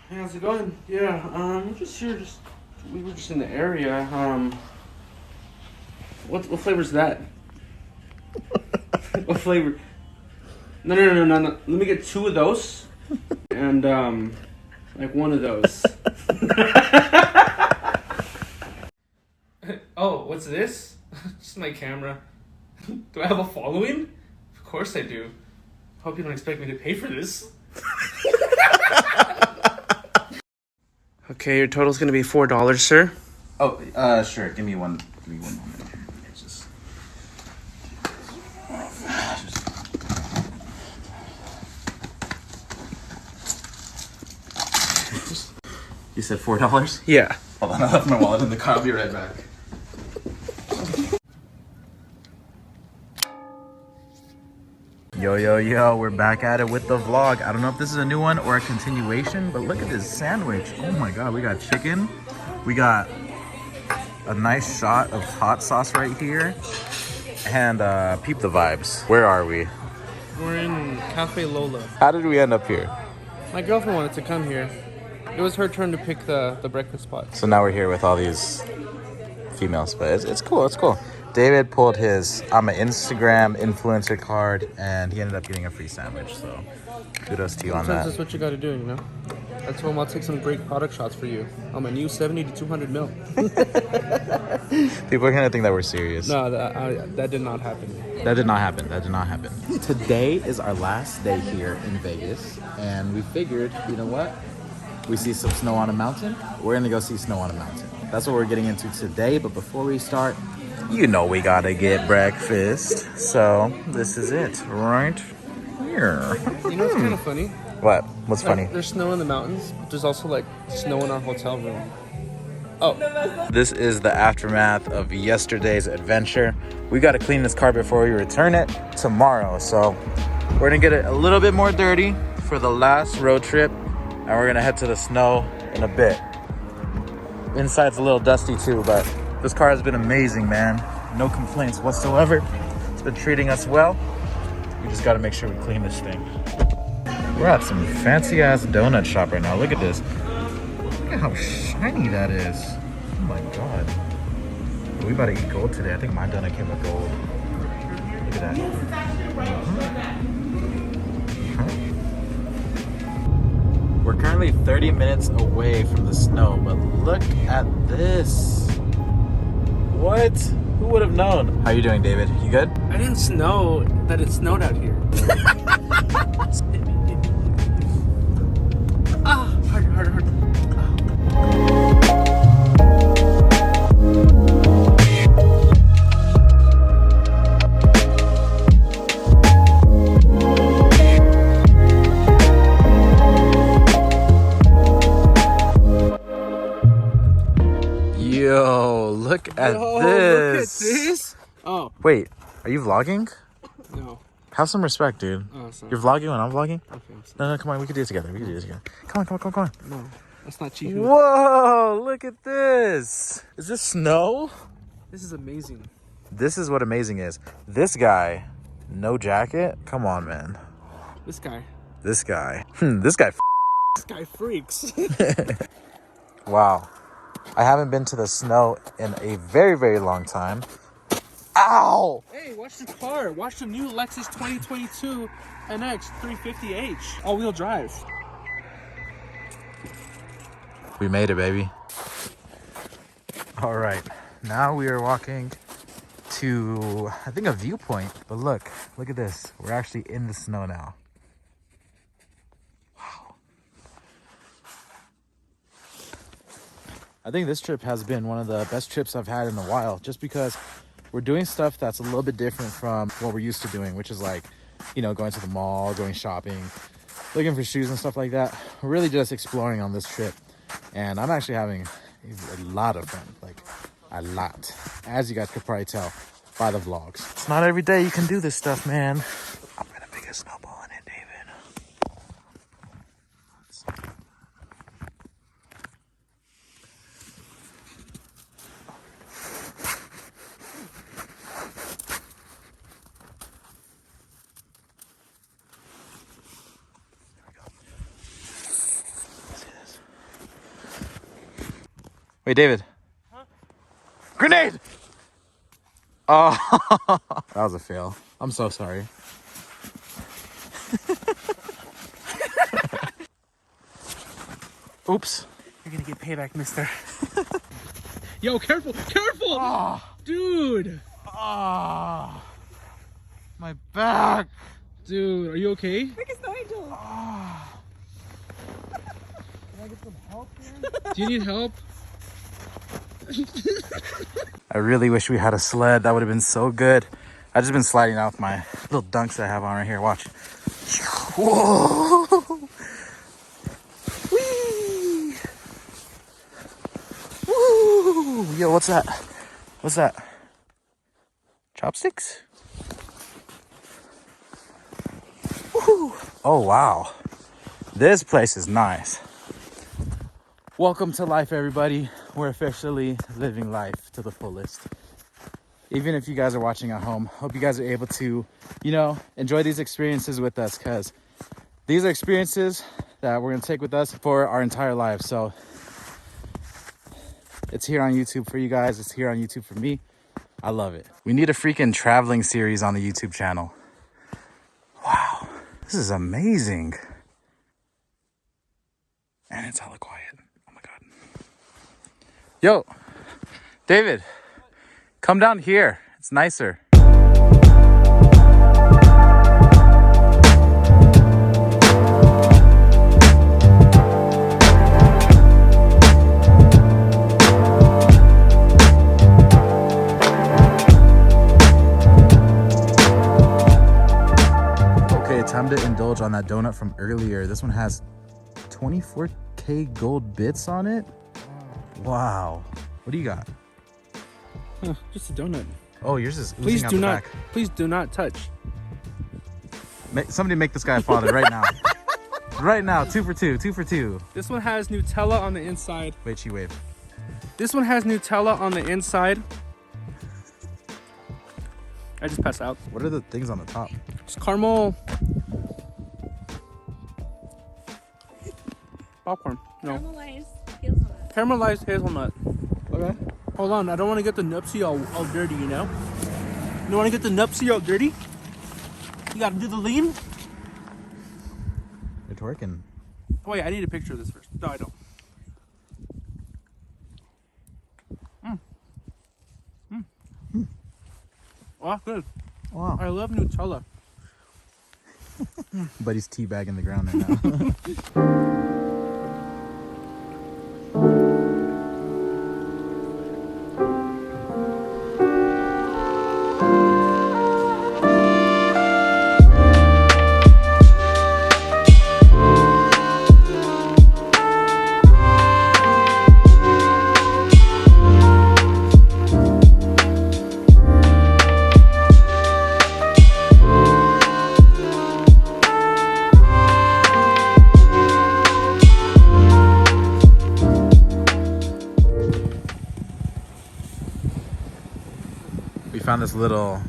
Hey, how's it going? Yeah, we're just here. We were just in the area. What flavor's that? What flavor? No. Let me get 2 of those, and like 1 of those. Oh, what's this? Just my camera. Do I have a following? Of course I do. Hope you don't expect me to pay for this. Okay, your total's gonna be $4, sir. Oh, sure. Give me one moment. It's just... You said $4? Yeah. Hold on, I left my wallet in the car. I'll be right back. Yo, we're back at it with the vlog. I don't know if this is a new one or a continuation, but look at this sandwich. Oh my god, we got chicken. We got a nice shot of hot sauce right here. And peep the vibes. Where are we? We're in Cafe Lola. How did we end up here? My girlfriend wanted to come here. It was her turn to pick the breakfast spot. So now we're here with all these females, but it's cool, it's cool. David pulled his I'm an Instagram influencer card, and he ended up getting a free sandwich, so kudos to you on that. That's what you gotta do, you know? I told him I'll take some great product shots for you. I'm a new 70 to 200 mil. People are gonna think that we're serious. No, that did not happen. That did not happen. Today is our last day here in Vegas, and we figured, you know what? We see some snow on a mountain, we're gonna go see snow on a mountain. That's what we're getting into today, but before we start, you know we gotta get breakfast. So this is it, right here. You know what's kind of funny? What? What's funny? There's snow in the mountains, but there's also like snow in our hotel room. Oh. This is the aftermath of yesterday's adventure. We gotta clean this car before we return it tomorrow. So we're gonna get it a little bit more dirty for the last road trip, and we're gonna head to the snow in a bit. Inside's a little dusty too, but this car has been amazing, man. No complaints whatsoever. It's been treating us well. We just gotta make sure we clean this thing. We're at some fancy ass donut shop right now. Look at this. Look at how shiny that is. Oh my god. We about to eat gold today. I think my donut came with gold. Look at that. We're currently 30 minutes away from the snow, but look at this. What? Who would have known? How you doing, David? You good? I didn't know that it snowed out here. Hard. Yo, look at this. Oh. Wait, are you vlogging? No. Have some respect, dude. Oh, sorry. You're vlogging when I'm vlogging? Okay, No, come on. We can do it together. Come on. No, that's not cheating. Whoa, look at this. Is this snow? This is amazing. This is what amazing is. This guy, no jacket. Come on, man. This guy. This guy freaks. Wow. I haven't been to the snow in a very, very long time. Ow! Hey, watch the car. Watch the new Lexus 2022 NX350h. All-wheel drive. We made it, baby. All right. Now we are walking to, I think, a viewpoint. But look at this. We're actually in the snow now. Wow. I think this trip has been one of the best trips I've had in a while, just because we're doing stuff that's a little bit different from what we're used to doing, which is like, you know, going to the mall, going shopping, looking for shoes and stuff like that. We're really just exploring on this trip. And I'm actually having a lot of fun, like a lot, as you guys could probably tell by the vlogs. It's not every day you can do this stuff, man. I'm gonna make a snowball in it, David. There we go. See this? Wait, David. Huh? Grenade! Oh, that was a fail. I'm so sorry. Oops. You're gonna get payback, mister. Yo, careful, careful! Oh. Dude! Oh, my back. Dude, are you okay? Oh. Can I get some help here? Do you need help? I really wish we had a sled. That would have been so good. I've just been sliding off my little dunks I have on right here. Watch. Whoa! Whee! Woo! Yo, what's that? What's that? Chopsticks? Woo! Oh, wow. This place is nice. Welcome to life, everybody. We're officially living life to the fullest. Even if you guys are watching at home, hope you guys are able to, you know, enjoy these experiences with us, because these are experiences that we're going to take with us for our entire lives. So it's here on YouTube for you guys. It's here on YouTube for me. I love it. We need a freaking traveling series on the YouTube channel. Wow, this is amazing. And it's hella quiet. Oh my God. Yo, David, come down here. It's nicer. Okay, time to indulge on that donut from earlier. This one has 24K gold bits on it. Wow. What do you got? Just a donut. Oh, yours is oozing out the back. Please do not touch. Somebody make this guy a father right now. Right now, 2 for 2, 2 for 2. This one has Nutella on the inside. Wait, she waved. This one has Nutella on the inside. I just passed out. What are the things on the top? It's caramel. Popcorn. No. Caramelized hazelnut. Okay. Hold on, I don't want to get the nupsy all dirty, you know? You don't want to get the nupsy all dirty? You gotta do the lean? You're twerking. Oh, wait, I need a picture of this first. No, I don't. Oh, good. Wow. I love Nutella. Buddy's teabagging the ground right now. We found this little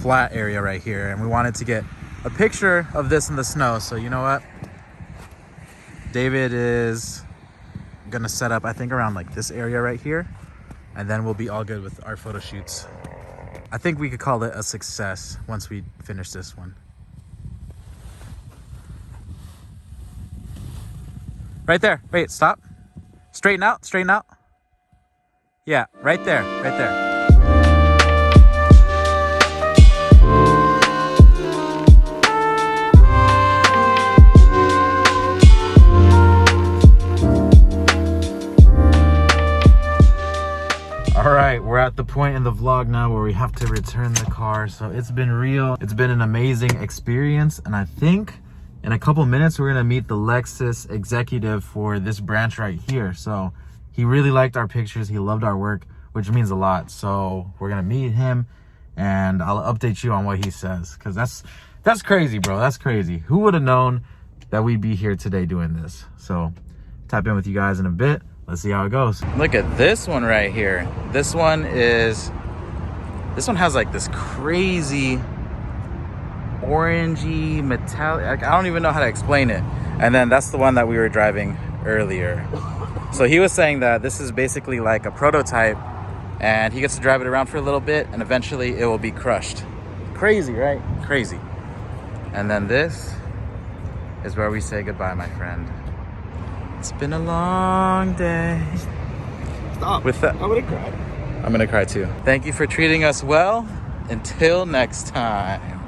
flat area right here, and we wanted to get a picture of this in the snow. So you know what? David is gonna set up, I think, around like this area right here, and then we'll be all good with our photo shoots. I think we could call it a success once we finish this one. Right there. Wait, stop. Straighten out, straighten out. Yeah, right there, right there. All right, we're at the point in the vlog now where we have to return the car. So it's been real. It's been an amazing experience. And I think in a couple minutes, we're gonna meet the Lexus executive for this branch right here. So he really liked our pictures. He loved our work, which means a lot. So we're gonna meet him and I'll update you on what he says. Cause that's crazy, bro. That's crazy. Who would have known that we'd be here today doing this? So tap in with you guys in a bit. Let's see how it goes. Look at this one right here. This one has like this crazy orangey metallic. I don't even know how to explain it. And then that's the one that we were driving earlier. So he was saying that this is basically like a prototype, and he gets to drive it around for a little bit, and eventually it will be crushed. Crazy, right? Crazy. And then this is where we say goodbye, my friend. It's been a long day. Stop. With that, I'm gonna cry. I'm gonna cry too. Thank you for treating us well. Until next time.